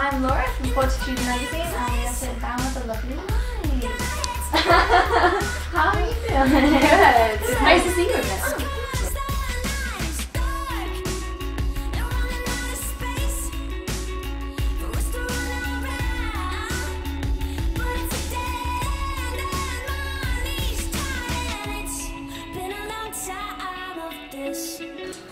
I'm Laura from Fortitude magazine, and we are sitting down with a lovely night. How are you feeling? Good. It's nice to see you again. Oh.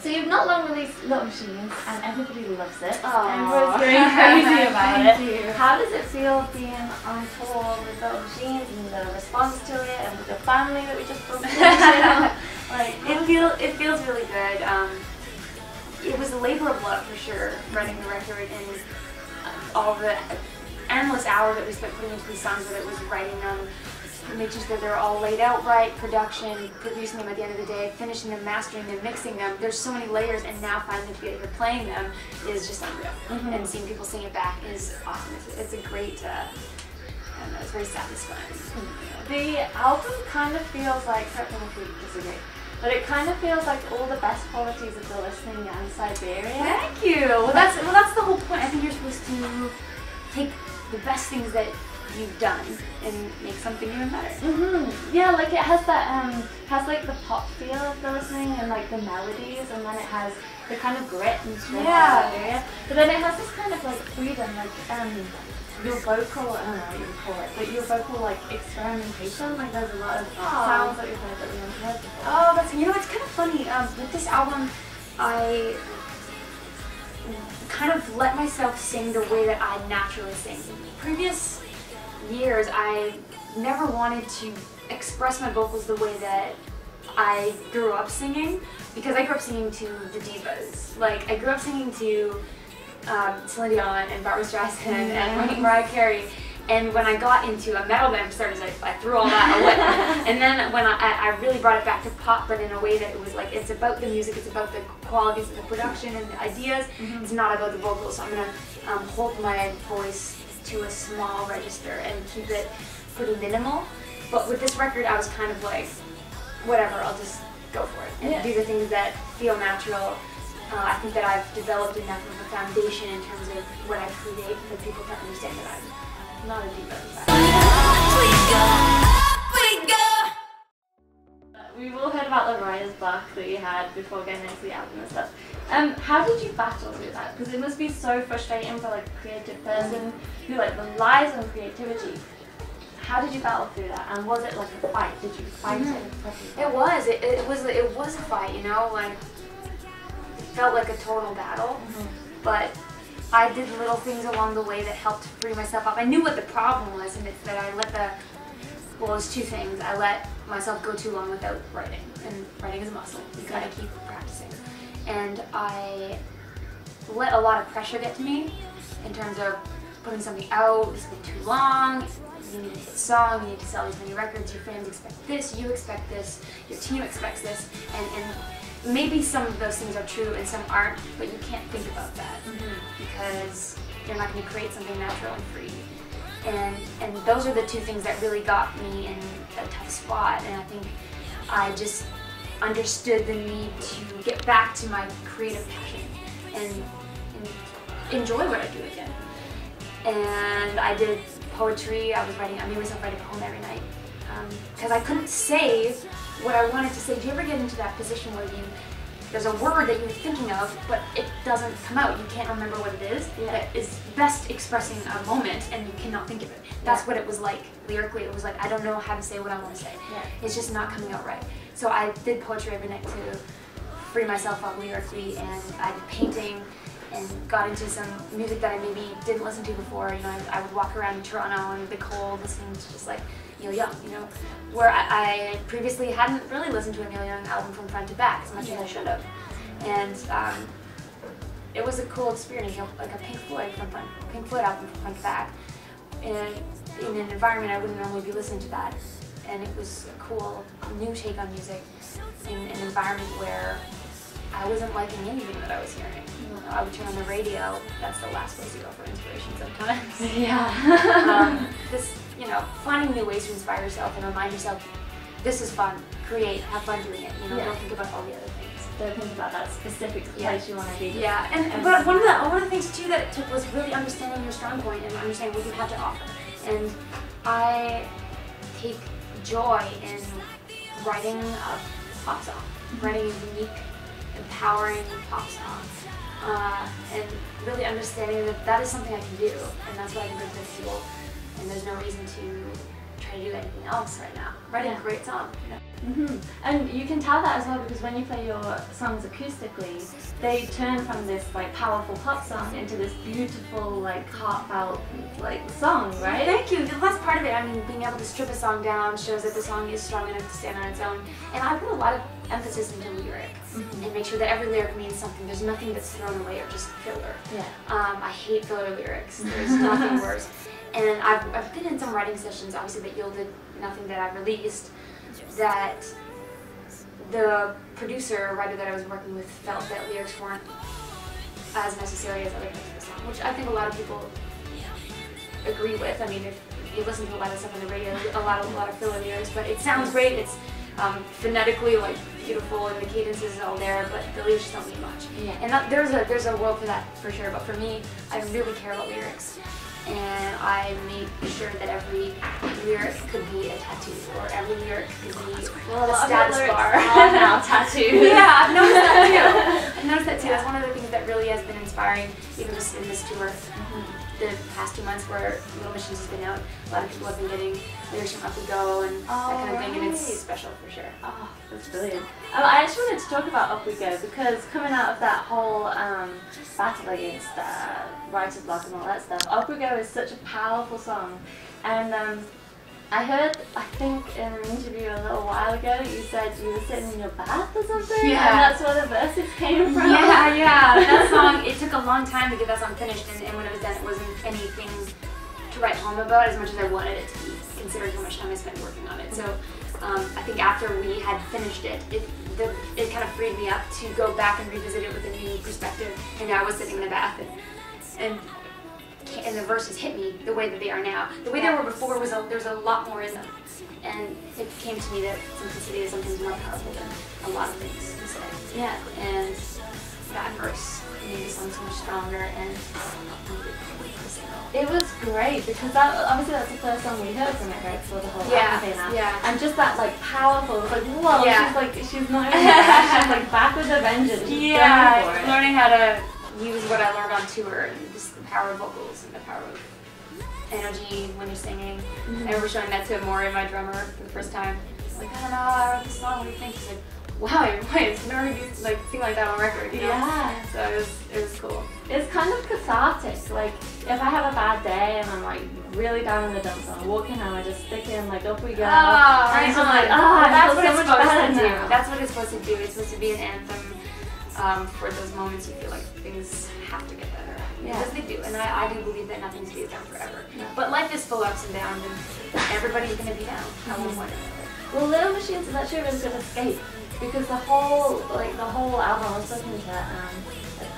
So you've not long released Little Machines, and everybody loves it. Everyone's going crazy about it. How does it feel being on tour with Little Machines and the response to it, and with the family that we just bumped into? Like it feels really good. It was a labor of love for sure, writing the record, and all the endless hours that we spent putting into these songs, whether it was writing them, making sure they're all laid out right, production, producing them at the end of the day, finishing them, mastering them, mixing them. There's so many layers, and now finally to be able to playing them is just unreal. And seeing people sing it back is awesome. It's a great, I don't know, it's very satisfying. The album kind of feels like, correct me if you disagree, but it kind of feels like all the best qualities of The Listening and Siberia. Thank you. Well, that's the whole point. I think you're supposed to take the best things that you've done and make something even better. Yeah, like it has that has like the pop feel of The Listening and like the melodies, and then it has the kind of grit and strength of Siberia. But then it has this kind of like freedom, like your vocal, I don't know what you would call it, but your vocal like experimentation. Like there's a lot of sounds that we've heard that we haven't heard before. Oh, that's, you know, it's kind of funny. With this album, I kind of let myself sing the way that I naturally sing. In previous years, I never wanted to express my vocals the way that I grew up singing, because I grew up singing to the divas. Like, I grew up singing to Celine Dion and Barbra Streisand and Mariah Carey, and when I got into a metal band for starters, I threw all that away. And then when I really brought it back to pop, but in a way that it was like, it's about the music, it's about the qualities of the production and the ideas, it's not about the vocals. So I'm going to hold my voice to a small register and keep it pretty minimal. But with this record, I was kind of like, whatever, I'll just go for it. And these are things that feel natural. I think that I've developed enough of a foundation in terms of what I create for people to understand that I'm not a diva, in fact. We've all heard about the writer's block that you had before getting into the album and stuff. How did you battle through that? Because it must be so frustrating for like a creative person who like relies on creativity. How did you battle through that? And was it like a fight? Did you fight it? It was. It was a fight, you know? Like, it felt like a total battle. But I did little things along the way that helped free myself up. I knew what the problem was, and it's that I let well, there's two things. I let myself go too long without writing, and writing is a muscle. You gotta keep practicing. And I let a lot of pressure get to me in terms of putting something out. It's been too long. You need to hit a song. You need to sell these many records. Your fans expect this. You expect this. Your team expects this. And maybe some of those things are true and some aren't, but you can't think about that because you're not going to create something natural and free. And those are the two things that really got me in a tough spot, and I think I just understood the need to get back to my creative passion and enjoy what I do again. And I did poetry. I made myself write a poem every night because I couldn't say what I wanted to say. Do you ever get into that position where there's a word that you're thinking of, but it doesn't come out? You can't remember what it is. That is best expressing a moment, and you cannot think of it. That's what it was like lyrically. It was like, I don't know how to say what I want to say. It's just not coming out right. So I did poetry every night to free myself up lyrically, and I did painting and got into some music that I maybe didn't listen to before. You know, I would walk around in Toronto in the cold listening to just like Neil Young, you know, where I previously hadn't really listened to a Neil Young album from front to back as much as I should have. And it was a cool experience, you know, like a Pink Floyd album from front to back. And in an environment I wouldn't normally be listening to that. And it was a cool new take on music in an environment where I wasn't liking anything that I was hearing. You know, I would turn on the radio. That's the last place you go for inspiration sometimes. This, you know, finding new ways to inspire yourself and remind yourself, this is fun. Create, have fun doing it. You know, don't think about all the other things. to think about that specific place you want to be. Yeah, but one of the things too that it took was really understanding your strong point and understanding what you have to offer. And I take joy in writing a pop song, writing a unique, empowering pop song, and really understanding that that is something I can do, and that's what I can bring to the table. And there's no reason to try to do anything else right now. Writing a great song. And you can tell that as well because when you play your songs acoustically, they turn from this like powerful pop song into this beautiful like heartfelt like song, right? Thank you. That's part of it. I mean, being able to strip a song down shows that the song is strong enough to stand on its own. And I put a lot of emphasis into lyric and make sure that every lyric means something. There's nothing that's thrown away or just filler. Yeah. I hate filler lyrics. There's nothing worse. And I've been in some writing sessions, obviously, that yielded nothing that I've released, that the producer or writer that I was working with felt that lyrics weren't as necessary as other parts of the song, which I think a lot of people agree with. I mean, if you listen to a lot of stuff on the radio, a lot of filler lyrics, but it sounds great. It's phonetically like beautiful, and the cadence is all there, but the lyrics just don't mean much. Yeah. And there's a world for that for sure. But for me, I really care about lyrics. And I make sure that every lyric could be a tattoo, or every lyric could be a status bar. Now tattoos. Yeah, I've noticed that too. I've noticed that too. That's one of the things that really has been inspiring, even just in this tour. The past 2 months where Little Missions has been out, a lot of people have been getting lyrics from Up We Go and that kind of thing, and it's special for sure. Oh, that's brilliant. I actually wanted to talk about Up We Go because coming out of that whole battle against writer's block and all that stuff, Up We Go is such a powerful song. And I heard, I think in an interview a little while ago, you said you were sitting in your bath or something, and that's where the verses came from. Yeah, that song, it took a long time to get that song finished, and when it was done, it wasn't anything to write home about as much as I wanted it to be, considering how much time I spent working on it. So I think after we had finished it, it kind of freed me up to go back and revisit it with a new perspective, and now I was sitting in the bath, and the verses hit me the way that they are now. The way they were before there's a lot more in them, and it came to me that simplicity is sometimes more powerful than a lot of things to say. Yeah. And that verse made the song so much stronger, and it was great because obviously that's the first song we heard from it, right? For the whole album came out. Yeah. And just that like powerful, it was like whoa, she's not even she's like back with a vengeance. Yeah, learning how to use what I learned on tour and just the power of vocals and the power of energy when you're singing. I remember showing that to Maury, my drummer, for the first time. Like, I don't know, I wrote this song, what do you think? He's like, wow, your voice, never heard you like sing like that on record, you know? Yeah. So it was cool. It's kind of cathartic. Like if I have a bad day and I'm like really down in the dumps and I walk in and I just stick in like Up We Go. Right, and I'm like, that's what so it's much supposed better to do. now. That's what it's supposed to do. It's supposed to be an anthem for those moments you feel like things have to get better. Yeah. Because they do, and I do believe that nothing stays down forever. Yeah. But life is full of ups and downs, and everybody's going to be down at one point or another. Well, Little Machines is actually a really good escape because the whole album, I was talking to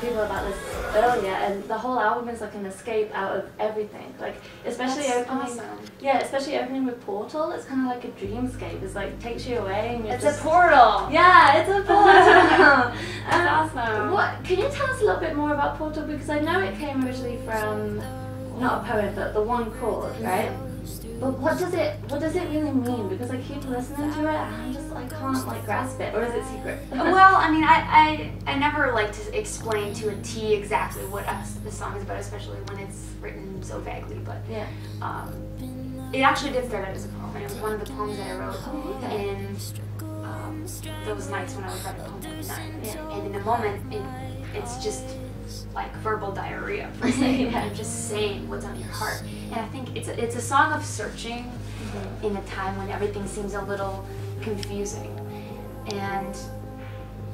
people about this earlier, and the whole album is like an escape out of everything. Like especially especially opening with Portal. It's kind of like a dreamscape. It's like takes you away, and it's a portal. Yeah, it's a portal. That's awesome. What can you tell us a little bit more about Portal? Because I know it came originally from not a poem, but the one chord, right? But what does it really mean? Because I keep listening to it and I can't like grasp it. Or is it secret? Well, I mean, I never like to explain to a T exactly what the song is about, especially when it's written so vaguely. But yeah, it actually did start out as a poem. And it was one of the poems that I wrote in those nights when I was writing poems every night. Yeah. And in the moment, it's just like verbal diarrhea per se. You're just saying what's on your heart. And I think it's a song of searching in a time when everything seems a little confusing. And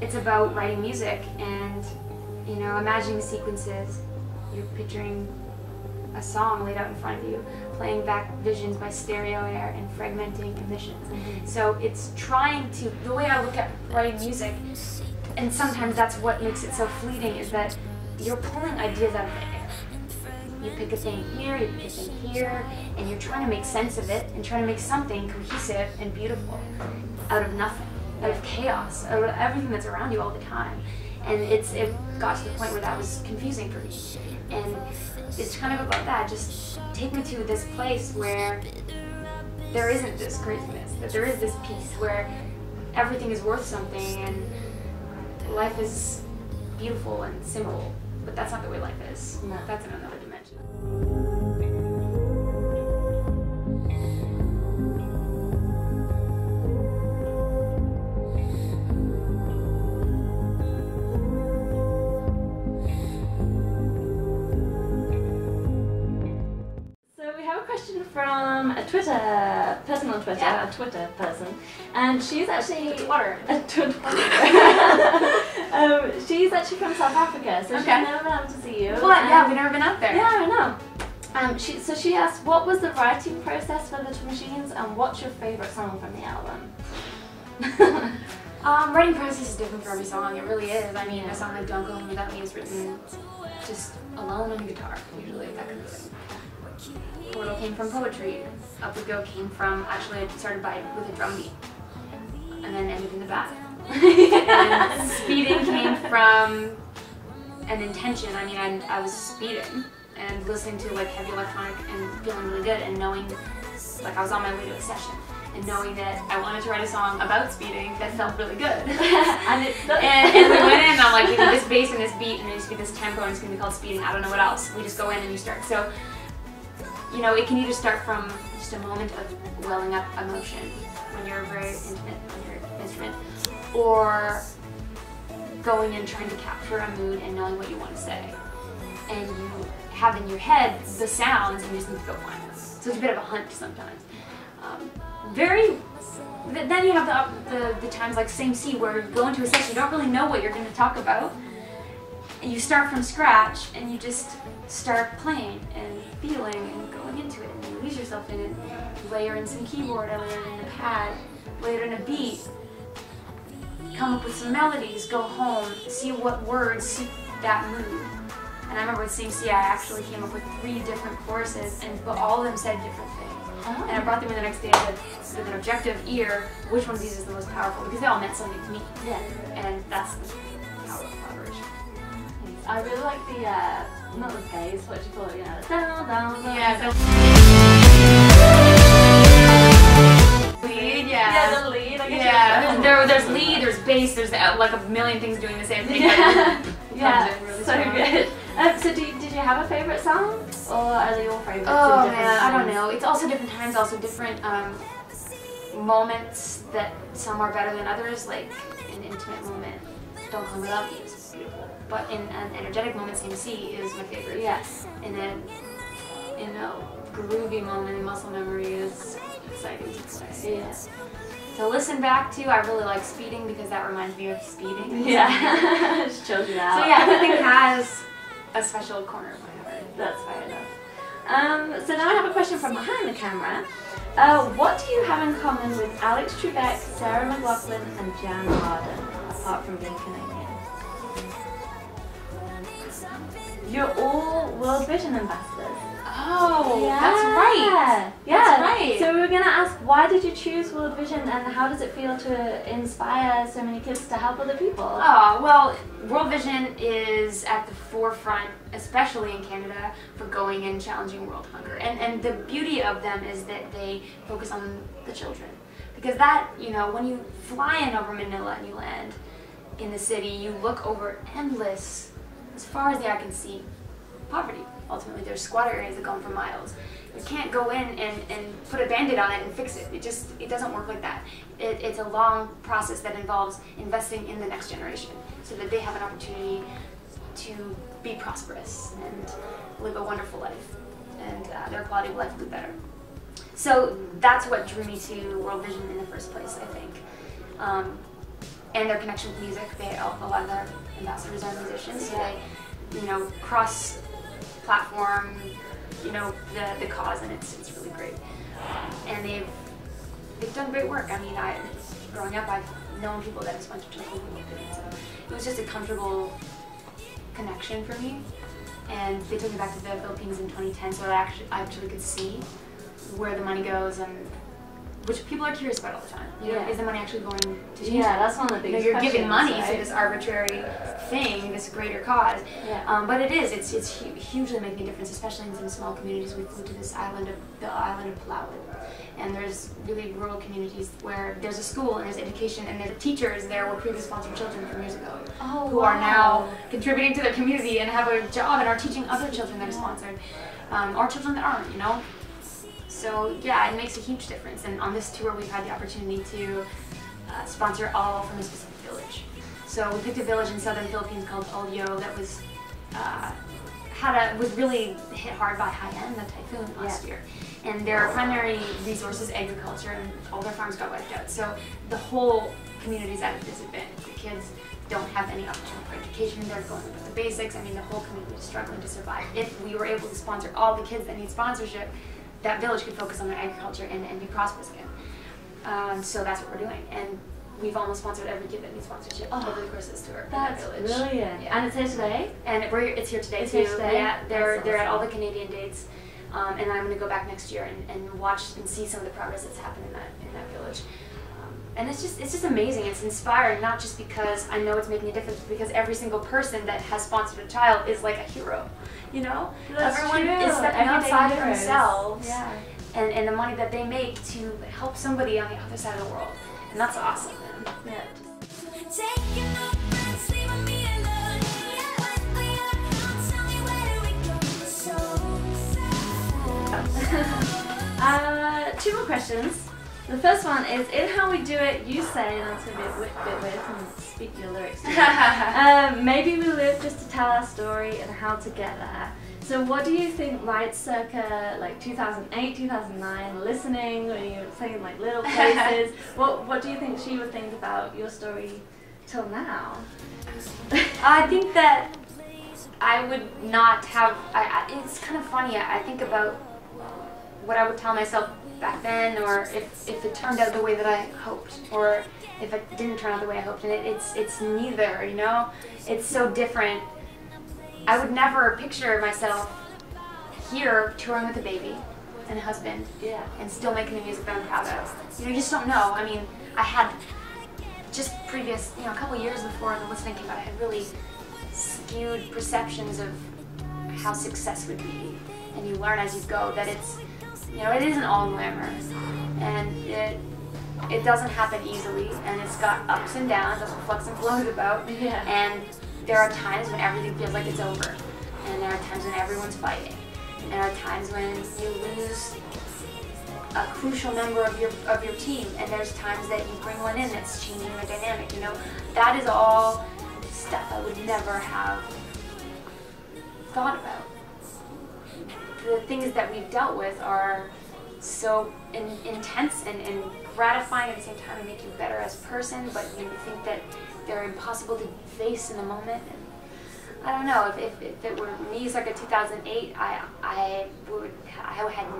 it's about writing music and, you know, imagining sequences. You're picturing a song laid out in front of you, playing back visions by stereo air and fragmenting emissions. So it's trying to, the way I look at writing music, and sometimes that's what makes it so fleeting, is that you're pulling ideas out of the air. You pick a thing here, you pick a thing here, and you're trying to make sense of it and trying to make something cohesive and beautiful out of nothing. of chaos, of everything that's around you all the time. And it got to the point where that was confusing for me. And it's kind of about that, just take me to this place where there isn't this craziness, that there is this peace, where everything is worth something and life is beautiful and simple. But that's not the way life is. No. That's in another dimension. From a person on Twitter, a Twitter person, and she's actually she's actually from South Africa, so she's never been able to see you. What? Yeah, we've never been out there. Yeah, I know. So she asked, what was the writing process for the Machines, and what's your favorite song from the album? Writing process is different for every song. It really is. I mean, a song like "Don't Go Home Without Me" is written just alone on a guitar, usually, that kind of thing. Portal came from poetry. Up We Go came from, actually it started with a drum beat and then ended in the back. And Speeding came from an intention. I mean, I was speeding and listening to like heavy electronic and feeling really good and knowing, like I was on my way to a session and knowing that I wanted to write a song about speeding that felt really good. and we went in and I'm like, we need this bass and this beat and there needs to be this tempo and it's going to be called Speeding. I don't know what else. We just go in and you start. So, you know, it can either start from just a moment of welling up emotion when you're very intimate on your instrument, or going and trying to capture a mood and knowing what you want to say. And you have in your head the sounds and you just need to go find them. So it's a bit of a hunt sometimes. Then you have the times like Same C where you go into a session, you don't really know what you're going to talk about. And you start from scratch and you just start playing and feeling and going into it and you lose yourself in it. You layer in some keyboard, I layer in a pad, layer in a beat, come up with some melodies, go home, see what words suit that mood. And I remember with Same C, I actually came up with 3 different choruses but all of them said different things. Oh. And I brought them in the next day with an objective ear, which one of these is the most powerful, because they all meant something to me. Yeah. And that's the power of collaboration. I really like the, not the bass, what do you call it, you know, down, down, down. Yeah, the lead, yeah. Yeah, the lead, I guess. Yeah, there's lead, there's bass, there's like a million things doing the same thing. Yeah, really so strong. Good. So did you have a favourite song, or are they all favourites? Oh man, I don't know. It's also different times, also different moments that some are better than others, like an intimate moment, Don't Come Without Me is beautiful. But in an energetic moment, Same C is my favorite. Yes. And then in a groovy moment, Muscle Memory is exciting to play. Yeah. To listen back to, I really like Speeding because that reminds me of speeding. Yeah. Just chills you out. So yeah, everything has a special corner of my heart. That's fair enough. So now I have a question from behind the camera. What do you have in common with Alex Trebek, Sarah McLachlan, and Jan Harden, apart from being Canadian? You're all World Vision ambassadors. Oh, yeah. That's right. Yeah. That's right. So we were going to ask, why did you choose World Vision and how does it feel to inspire so many kids to help other people? Oh, well, World Vision is at the forefront, especially in Canada, for going and challenging world hunger. And the beauty of them is that they focus on the children. Because that, you know, when you fly in over Manila and you land in the city, you look over endless, as far as the eye can see, poverty. Ultimately, there's squatter areas that go on for miles. You can't go in and put a Band-Aid on it and fix it. It doesn't work like that. It's a long process that involves investing in the next generation so that they have an opportunity to be prosperous and live a wonderful life, and their quality of life will be better. So that's what drew me to World Vision in the first place, I think. And their connection with music. A lot of their ambassadors are musicians, so they, you know, cross-platform, you know, the cause, and it's really great. And they've done great work. I mean, growing up, I've known people that have sponsored children who did it, so it was just a comfortable connection for me. And they took me back to the Philippines in 2010, so I actually could see where the money goes and which people are curious about all the time. You know, is the money actually going to change? Yeah, that's one of the biggest you're giving money right? to this arbitrary thing, this greater cause. Yeah. But it's hugely making a difference, especially in some small communities. We flew to the island of Palau, and there's really rural communities where there's a school and there's education, and the teachers there were previous sponsored children from years ago, who are now contributing to their community and have a job and are teaching other children that are sponsored, or children that aren't, you know. So yeah, it makes a huge difference. And on this tour, we've had the opportunity to sponsor all from a specific village. So we picked a village in southern Philippines called Olyo that was was really hit hard by Haiyan, the typhoon last year. And their primary resource is agriculture, and all their farms got wiped out. So the whole community is at a disadvantage. The kids don't have any opportunity for education. They're going with the basics. I mean, the whole community is struggling to survive. If we were able to sponsor all the kids that need sponsorship, that village could focus on their agriculture and be prosperous again. So that's what we're doing. And we've almost sponsored every kid that needs sponsorship over the course of this tour. That's in that village. brilliant. Yeah. And it's here today? And it's here today, it's too. Here today? Yeah, they're awesome. at all the Canadian dates. And then I'm going to go back next year and watch and see some of the progress that's happened in that village. And it's just amazing. It's inspiring, not just because I know it's making a difference, but because every single person that has sponsored a child is like a hero. You know, everyone is stepping outside of themselves and the money that they make to help somebody on the other side of the world, and that's awesome. Man. Yeah. Two more questions. The first one is, in How We Do It, you say, and that's going to be a bit weird to speak your lyrics to maybe we live just to tell our story and how to get there. So what do you think, right circa like 2008, 2009, listening when you were saying like little places, what do you think she would think about your story till now? I think that I would not have, it's kind of funny, I think about what I would tell myself back then, or if it turned out the way that I hoped, or if it didn't turn out the way I hoped, and it's neither, you know? It's so different. I would never picture myself here touring with a baby and a husband, and still making the music that I'm proud of. You know, you just don't know. I mean, I had just previous, you know, a couple years before the listening came out, I had really skewed perceptions of how success would be, and you learn as you go that it's, you know, it isn't all glamour, and it doesn't happen easily, and it's got ups and downs. That's what Flux and Flow is about. And there are times when everything feels like it's over, and there are times when everyone's fighting, and there are times when you lose a crucial member of your team, and there's times that you bring one in that's changing the dynamic. You know, that is all stuff I would never have thought about. The things that we've dealt with are so intense and gratifying at the same time, and make you better as a person, but you think that they're impossible to face in the moment. And I don't know, if it were me circa 2008, I had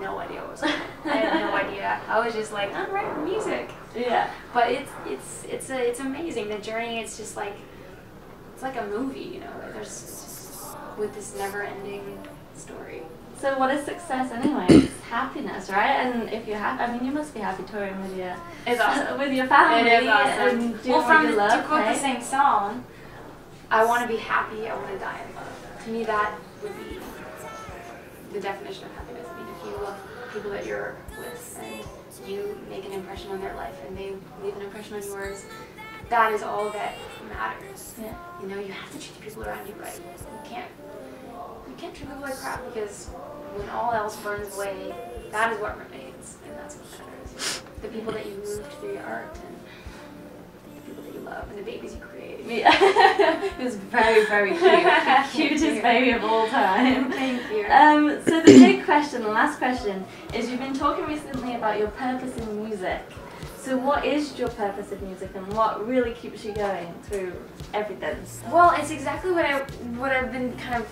no idea what was going on. I had no idea. I was just like, I'm writing music. Yeah. But it's amazing. The journey, it's just like, it's like a movie, you know. There's with this never-ending story. So what is success anyway? It's happiness, right? And if you're happy, I mean, you must be happy touring with your with your family. It is awesome. And doing what you love, to quote the same song, I want to be happy, I want to die in love. To me, that would be the definition of happiness. I mean, if you love people that you're with and you make an impression on their life and they leave an impression on yours, that is all that matters. Yeah. You know, you have to treat the people around you right. You can't treat people like crap, because when all else burns away, that is what remains, and that's what matters. The people that you moved through your art, and the people that you love, and the babies you create. Yeah. It was very, very cute. The cutest baby of all time. Thank you. So the big question, the last question, is you've been talking recently about your purpose in music. So what is your purpose in music, and what really keeps you going through everything? Well, it's exactly what I've been kind of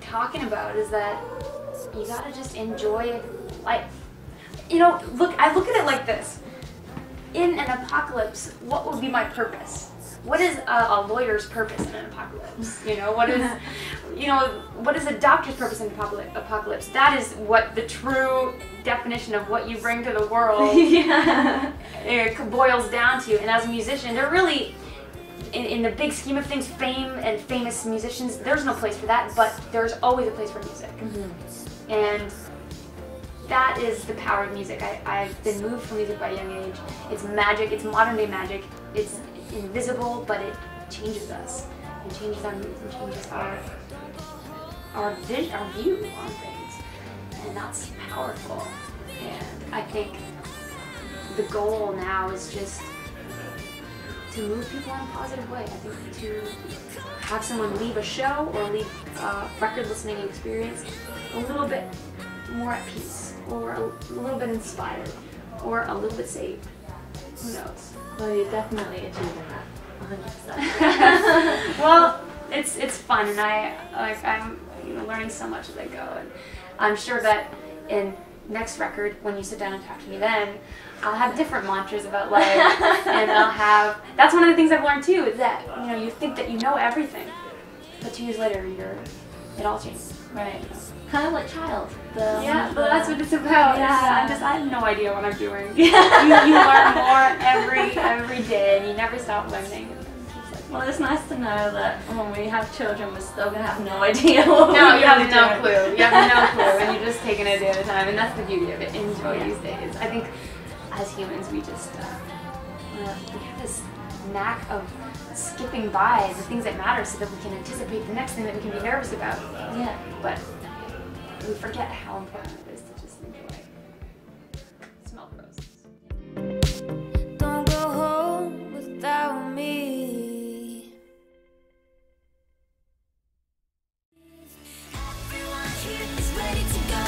talking about, is that you gotta just enjoy life. You know, I look at it like this. In an apocalypse, what would be my purpose? what is a lawyer's purpose in an apocalypse? You know, what is a doctor's purpose in an apocalypse? That is what the true definition of what you bring to the world it boils down to. And as a musician, they're really, in the big scheme of things, fame and famous musicians, there's no place for that, but there's always a place for music. And that is the power of music. I've been moved from music by a young age. It's magic, it's modern day magic. It's invisible, but it changes us. It changes our moods and changes our view on things. And that's powerful. And I think the goal now is just to move people in a positive way. I think to have someone leave a show or leave a record listening experience a little bit more at peace, or a little bit inspired, or a little bit saved. Who knows? Well, you're definitely achieving that, 100%. Well, it's fun, and I'm learning so much as I go, and I'm sure that in next record, when you sit down and talk to me, then I'll have different mantras about life, and that's one of the things I've learned too, is that you think that you know everything, but 2 years later it all changes. Right. Kind of like Child. But that's what it's about. Yeah. I have no idea what I'm doing. You learn more every day, and you never stop learning. Well, it's nice to know that when we have children, we're still gonna have no idea what No, we're you have doing. no clue. You have no clue, and you're just taking it a day at a time, and that's the beauty of it. Enjoy these days. I think as humans, we just we have this knack of skipping by the things that matter so that we can anticipate the next thing that we can be nervous about. Yeah. But we forget how important it is to just enjoy. Smell the roses. Don't go home without me. Everyone here is ready to go.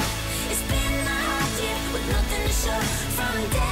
It's been a hard year with nothing to show from day.